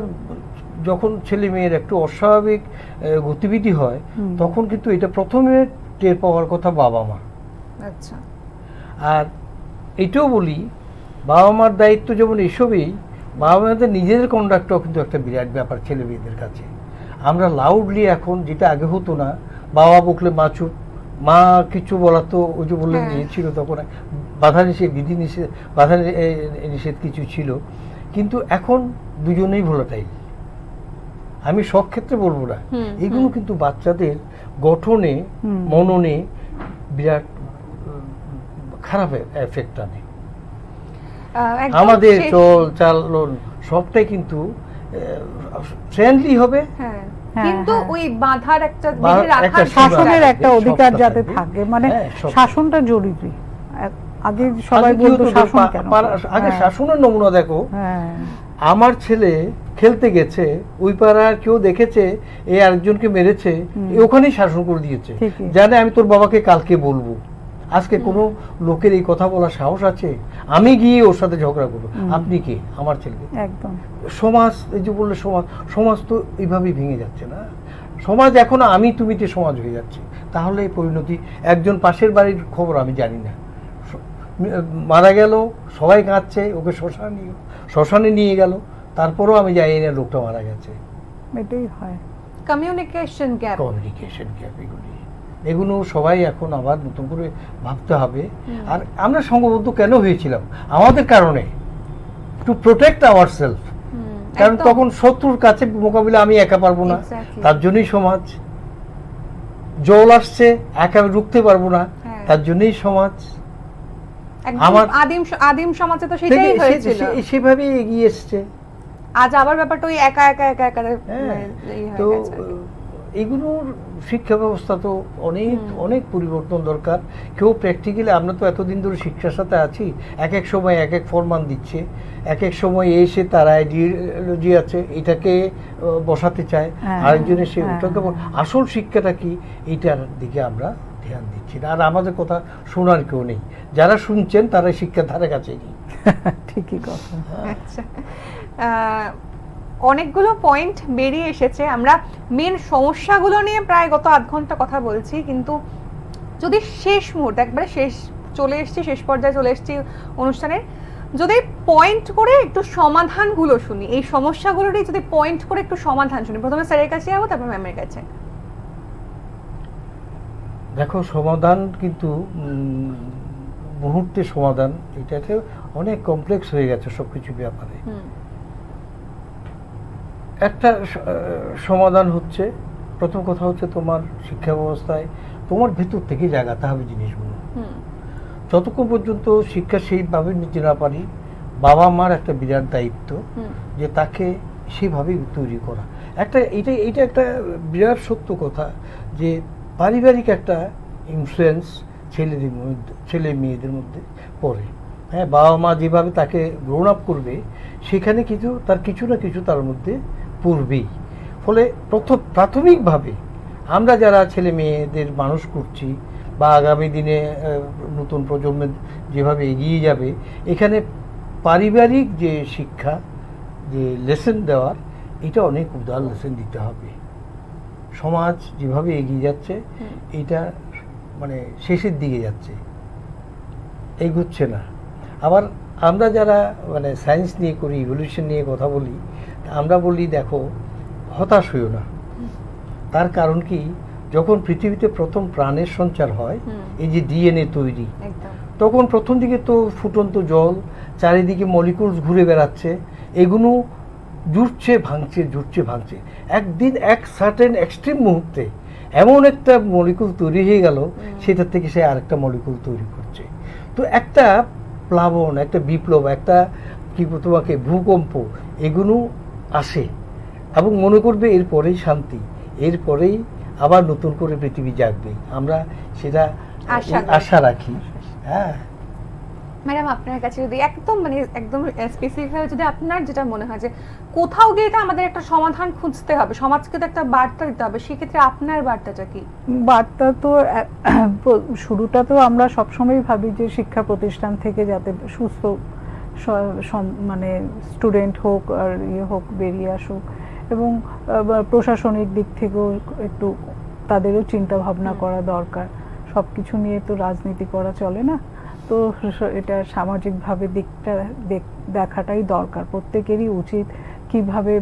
যখন ছেলে মেয়ের একটু অস্বাভাবিক গতিবিধি হয় তখন কিন্তু এটা প্রথমে টের পাওয়ার কথা বাবা মা। আচ্ছা, আর এটাও বলি বাবা মার দায়িত্ব যেমন এসবেই, বাবা মাদের নিজেদের কন্ডাক্টও কিন্তু একটা বিরাট ব্যাপার ছেলে মেয়েদের কাছে। আমরা লাউডলি এখন, যেটা আগে হতো না, বাবা বকলে মা চুপ, মা কিছু বলা তো ওই যে বললেন ছিল তখন বাধা নিষেধ, বাধা নিষেধ কিছু ছিল, কিন্তু এখন দুজনেই ভোলাটাইল। আমি সব ক্ষেত্রে বলবো না, এগুলো কিন্তু বাচ্চাদের গঠনে মননে বিরাট খারাপ এফেক্ট আনে। আমাদের চল চালন সবটাই কিন্তু ফ্রেন্ডলি হবে, কিন্তু ওই বাধার একটা শাসনের একটা অধিকার যাতে থাকে, মানে শাসনটা জরুরি। আগে সবাই বলতো শাসন কেন, আগে শাসনের নমুনা দেখো। আমার ছেলে খেলতে গেছে, ওই পাড়ার কেউ দেখেছে এ আরেকজনকে মেরেছে, ওখানেই শাসন করে দিয়েছে, জানে আমি তোর বাবাকে কালকে বলবো। আজকে কোনো লোকের এই কথা বলার সাহস আছে? আমি গিয়ে ওর সাথে ঝগড়া করবো, আপনি কে? আমার ছেলেকে। একদম সমাজ, এই যে বললে সমাজ তো এইভাবেই ভেঙে যাচ্ছে না? সমাজ এখনো আমি তুমিতে সমাজ হয়ে যাচ্ছে। তাহলে এই পরিণতি, একজন পাশের বাড়ির খবর আমি জানি না, মারা গেল, সবাই কাঁদছে, ওকে শ্মশানে নিয়ে গেল, তারপরও আমি জানি না লোকটা মারা গেছে। এটাই হয় কমিউনিকেশন গ্যাপ। এগুলো সবাই এখন আবার নতুন করে ভাবতে হবে। আর আমরা সংঘবদ্ধ কেন হয়েছিলাম? আমাদের কারণে, টু প্রোটেক্ট আওয়ার সেলফ। কারণ তখন শত্রুর কাছে মোকাবিলা আমি একা পারবো না, তার জন্যই সমাজ। জল আসছে, একা রুখতে পারবো না, তার জন্যই সমাজ। আমার আদিম সমাজে তো সেটাই হয়েছিল, সেভাবেই এগিয়ে এসছে। আজ আবার ব্যাপারটা ওই একা একা একা একা। তো এগুলোর শিক্ষা ব্যবস্থা তো অনেক অনেক পরিবর্তন দরকার। কেউ প্র্যাকটিক্যালি, আমরা তো এতদিন ধরে শিক্ষার সাথে আছি, এক এক সময় এক এক ফরমান দিচ্ছে, এক এক সময় এসে তার আইডিওলজি আছে, এটাকে বসাতে চায়, আরেকজন এসে ওটাকে আসল শিক্ষাটা কি এইটার দিকে আমরা ধ্যান দিচ্ছি না। আর আমাদের কথা শোনার কেউ নেই, যারা শুনছেন তারা শিক্ষার ধারে কাছে নেই। ঠিকই কথা। আচ্ছা, অনেকগুলো পয়েন্ট বেরিয়ে এসেছে। আমরা মেন সমস্যাগুলো নিয়ে প্রায় গত আধ ঘন্টা কথা বলছি, কিন্তু যদি শেষ মুহূর্তে একবারে শেষ পর্যায়ে চলে এসেছি অনুষ্ঠানের, যদি পয়েন্ট করে একটু সমাধানগুলো শুনি, এই সমস্যাগুলোরই যদি পয়েন্ট করে একটু সমাধান শুনি, প্রথমে স্যারের কাছে যাবো, তারপর ম্যামের কাছে। দেখো, সমাধান কিন্তু মুহূর্তে সমাধান, এটাতে অনেক কমপ্লেক্স হয়ে গেছে সবকিছু ব্যাপারে। একটা সমাধান হচ্ছে, প্রথম কথা হচ্ছে তোমার শিক্ষা ব্যবস্থায় তোমার ভেতর থেকে জাগাতে হবে জিনিসগুলো। যতক্ষণ পর্যন্ত শিক্ষা সেইভাবে নিতে না পারি, বাবা মার একটা বিরাট দায়িত্ব যে তাকে সেভাবেই তৈরি করা। এইটা একটা বিরাট সত্য কথা যে পারিবারিক একটা ইনফ্লুয়েন্স ছেলে মেয়েদের মধ্যে পড়ে। হ্যাঁ, বাবা মা যেভাবে তাকে গ্রোন আপ করবে, সেখানে তার কিছু না কিছু তার মধ্যে পড়বেই। ফলে প্রাথমিকভাবে আমরা যারা ছেলে মেয়েদের মানুষ করছি বা আগামী দিনে নতুন প্রজন্মের যেভাবে এগিয়ে যাবে, এখানে পারিবারিক যে শিক্ষা, যে লেসন দেওয়ার, এটা অনেক উদার লেসন দিতে হবে। সমাজ যেভাবে এগিয়ে যাচ্ছে, এটা মানে শেষের দিকে যাচ্ছে, এগোচ্ছে না। আবার আমরা যারা মানে সায়েন্স নিয়ে করি, ইভলিউশন নিয়ে কথা বলি, আমরা বলি দেখো, হতাশ হইও না। তার কারণ কি, যখন পৃথিবীতে প্রথম প্রাণের সঞ্চার হয়, এই যে ডিএনএ তৈরি, তখন প্রথম দিকে তো ফুটন্ত জল, চারিদিকে মলিকুলস ঘুরে বেড়াচ্ছে, এগুলো জুড়ছে ভাঙছে। একদিন এক সার্টেন এক্সট্রিম মুহূর্তে এমন একটা মলিকুল তৈরি হয়ে গেল, সেটা থেকে সে আরেকটা মলিকুল তৈরি করছে। তো একটা প্লাবন, একটা বিপ্লব, একটা কি তোমাকে ভূকম্প, এগুলো আসে এবং মনে করবে এরপরেই শান্তি, এরপরেই আবার নতুন করে পৃথিবী জাগবে। আমরা সেটা আশা রাখি। হ্যাঁ ম্যাডাম, আপনার কাছে যদি একদম স্পেসিফিক ভাবে যদি আপনার যেটা মনে হয় যে কোথাও গিয়ে তো আমাদের একটা সমাধান খুঁজতে হবে, সমাজকে তো একটা বার্তা দিতে হবে, সেক্ষেত্রে আপনার বার্তাটা কি? বার্তা তো শুরুটা তো আমরা সবসময় ভাবি যে শিক্ষা প্রতিষ্ঠান থেকে যাতে সুস্থ মানে স্টুডেন্ট হোক আর হোক, বেরিয়ে আসুক, এবং প্রশাসনিক দিক থেকেও একটু তাদেরও চিন্তা ভাবনা করা দরকার। সব কিছু নিয়ে তো রাজনীতি করা চলে না, তো এটা সামাজিকভাবে দিকটা দেখাটাই দরকার। প্রত্যেকেরই উচিত কিভাবে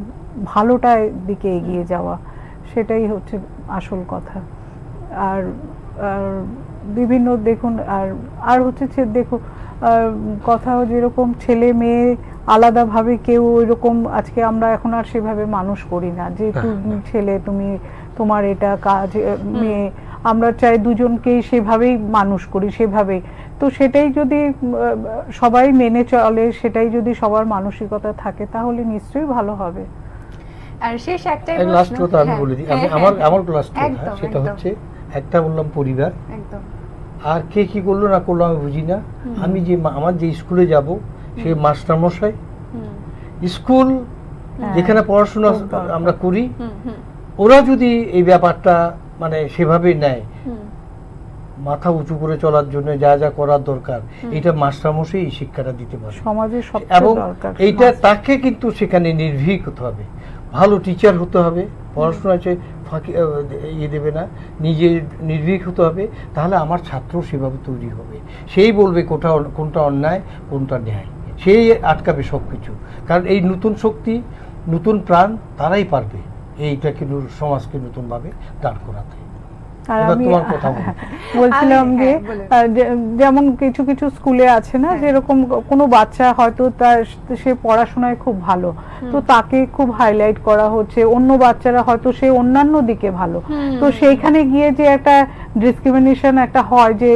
ভালোটার দিকে এগিয়ে যাওয়া, সেটাই হচ্ছে আসল কথা। আর বিভিন্ন দেখুন, আর হচ্ছে দেখো, কথাও যেরকম ছেলে মেয়ে আলাদাভাবে কেউ ওইরকম আজকে আমরা এখন আর সেভাবে মানুষ করি না যে ছেলে তুমি তোমার এটা কাজ, মেয়ে, আমরা চাই দুজনকেই সেভাবেই মানুষ করি, সেভাবেই। তো সেটাই যদি সবাই মেনে চলে, সেটাই যদি সবার মানসিকতা থাকে, তাহলে নিশ্চয়ই ভালো হবে। আর শেষ একটাই লাস্ট কথা আমি বলে দিই, আমার লাস্ট কথা সেটা হচ্ছে, একটা বললাম পরিবার, একদম, আর কে কি করলো না করলো আমি বুঝি না। আমি যে আমার যে স্কুলে যাব, সে মাস্টার মশাই, স্কুল যেখানে পড়াশোনা আমরা করি, ওরা যদি এই ব্যাপারটা মানে সেভাবে নেয়, মাথা উঁচু করে চলার জন্য যা যা করার দরকার, এটা মাস্টারমশাই এই শিক্ষাটা দিতে পারে সমাজে, এবং এইটা তাকে কিন্তু সেখানে নির্ভীক হতে হবে, ভালো টিচার হতে হবে, পড়াশোনায় ফাঁকি দেবে না, নিজে নির্ভীক হতে হবে। তাহলে আমার ছাত্র সেভাবে তৈরি হবে, সেই বলবে কোনটা অন্যায় কোনটা ন্যায়, সেই আটকাবে সব কিছু। কারণ এই নতুন শক্তি, নতুন প্রাণ, তারাই পারবে এইটাকে সমাজকে নতুনভাবে দাঁড় করাতে। আর আমি বলছিলাম যে যেমন কিছু কিছু স্কুলে আছে না, যেরকম কোনো বাচ্চা হয়তো সে পড়াশোনায় খুব ভালো, তো তাকে খুব হাইলাইট করা হচ্ছে, অন্য বাচ্চারা হয়তো সে অন্যান্য দিকে ভালো, তো সেইখানে গিয়ে যে একটা ডিসক্রিমিনেশন একটা হয় যে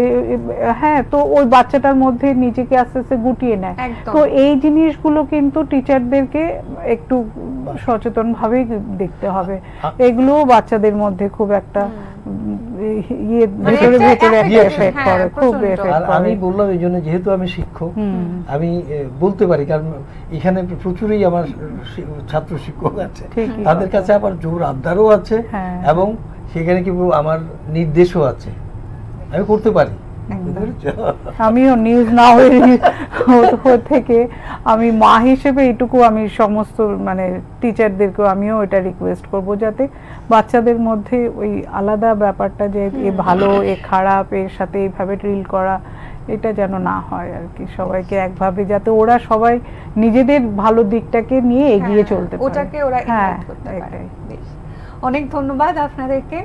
হ্যাঁ, তো ওই বাচ্চাটার মধ্যে নিজেকে আস্তে আস্তে গুটিয়ে নেয়। তো এই জিনিসগুলো কিন্তু টিচারদেরকে একটু সচেতনভাবেই দেখতে হবে। এগুলোও বাচ্চাদের মধ্যে খুব একটা ইয়ে মানে ভেতরে একটা ভেতরে একটা affect, এফেক্ট হ্যাঁ, করে, খুব প্রচণ্ড। এফেক্ট আর আমি করে। বললাম এই জন্য, যেহেতু আমি শিক্ষক, আমি বলতে পারি, কারণ এখানে প্রচুরই আমার ছাত্র শিক্ষক আছে, ঠিকই তাদের কথা। কাছে আবার জোর আবদারও আছে, হ্যাঁ। এবং সেখানে কি বলবো, আমার নির্দেশও আছে, আমি করতে পারি। বুঝতে পেরেছো? আমিও নিউজ নাও থেকে আমি মা হিসেবে এইটুকু আমি সমস্ত মানে টিচারদেরকেও আমিও এটা রিকোয়েস্ট করব, যাতে বাচ্চাদের মধ্যে ওই আলাদা ব্যাপারটা যে এ ভালো এ খারাপ, এর সাথে এইভাবে ড্রিল করা, এটা যেন না হয় আর কি। সবাইকে একভাবে, যাতে ওরা সবাই নিজেদের ভালো দিকটাকে নিয়ে এগিয়ে হ্যাঁ, চলতে পারে। ওটাকে ওরা হ্যাঁ, ইনভাইট করতে পারে। এটাই। বেশ, অনেক ধন্যবাদ আপনাদেরকে।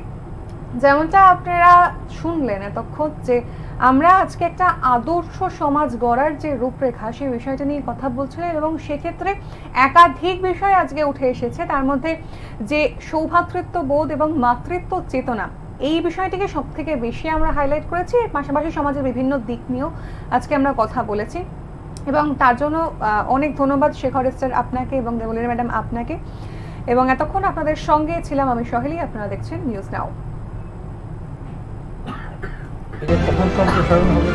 যেমনটা আপনারা শুনলেন এতক্ষণ, যে আমরা আজকে একটা আদর্শ সমাজ গড়ার যে রূপরেখা, সেই বিষয়টা নিয়ে কথা বলছিলাম, এবং সেক্ষেত্রে একাধিক বিষয় আজকে উঠে এসেছে। তার মধ্যে যে সৌভ্রাতৃত্ব বোধ এবং মাতৃত্ব চেতনা, এই বিষয়টিকে সব থেকে বেশি আমরা হাইলাইট করেছি। এর পাশাপাশি সমাজের বিভিন্ন দিক নিয়েও আজকে আমরা কথা বলেছি, এবং তার জন্য অনেক ধন্যবাদ শেখর স্যার আপনাকে এবং দেবলীনা ম্যাডাম আপনাকে। এবং এতক্ষণ আপনাদের সঙ্গে ছিলাম আমি সহেলি। আপনারা দেখছেন নিউজ নাও। এটা কখন সম্প্রসারণ হবে?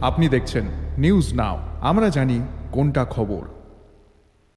আপনি দেখছেন নিউজ নাও, আমরা জানি কোনটা খবর।